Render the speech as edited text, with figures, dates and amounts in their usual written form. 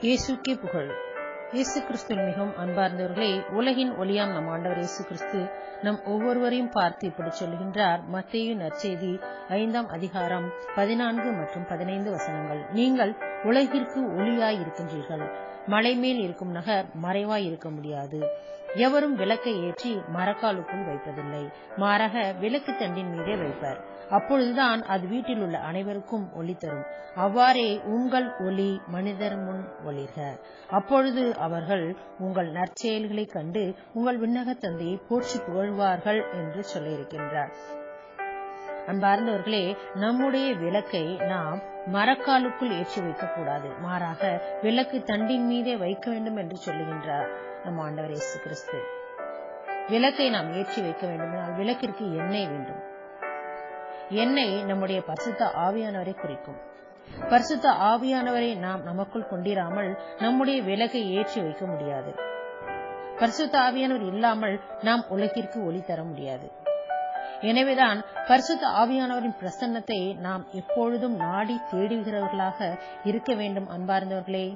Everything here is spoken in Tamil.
இயேசுக்கே புகழ். இயேசு கிறிஸ்துவில் மிகவும் அன்பார்ந்தவர்களே, உலகின் ஒளியாம் நம் ஆண்டவர் இயேசு கிறிஸ்து நம் ஒவ்வொருவரையும் பார்த்து இப்படி சொல்கின்றார். மத்தேயு நற்செய்தி 5ஆம் அதிகாரம் 14 மற்றும் 15 வசனங்கள். நீங்கள் உலகிற்கு ஒளியாய் இருக்கின்றீர்கள். மலை மேல் இருக்கும் நகர் மறைவாய் இருக்க முடியாது. எவரும் விளக்கை ஏற்றி மரக்காலுக்குள் வைப்பதில்லை, மாறாக விளக்கு தண்டின் மீதே வைப்பர். அப்பொழுதுதான் அது வீட்டில் உள்ள அனைவருக்கும் ஒளி தரும். அவ்வாறே உங்கள் ஒளி மனிதர் முன் ஒளிர்க. அப்பொழுது அவர்கள் உங்கள் நற்செயல்களை கண்டு உங்கள் விண்ணக தந்தையை போற்றி புகழ்வார்கள் என்று சொல்லியிருக்கின்றார். அன்பார்ந்தவர்களே, நம்முடைய விளக்கை நாம் மரக்காலுக்குள் ஏற்றி வைக்கக்கூடாது, மாறாக விளக்கு தண்டின் மீதே வைக்க வேண்டும் என்று சொல்லுகின்றார் நம் ஆண்டவர் இயேசு கிறிஸ்து. விளக்கை நாம் ஏற்றி வைக்க வேண்டுமானால் விளக்கிற்கு எண்ணெய் வேண்டும். எண்ணெய் நம்முடைய பரிசுத்த ஆவியானவரை குறிக்கும். பரிசுத்த ஆவியானவரை நாம் நமக்குள் கொண்டிராமல் நம்முடைய விளக்கை ஏற்றி வைக்க முடியாது. பரிசுத்த ஆவியானவர் இல்லாமல் நாம் உலகிற்கு ஒளி தர முடியாது. எனவேதான் பரிசுத்த ஆவியானவரின் பிரசன்னத்தை நாம் எப்பொழுதும் நாடி தேடுகிறவர்களாக இருக்க வேண்டும். அன்பார்ந்தவர்களே,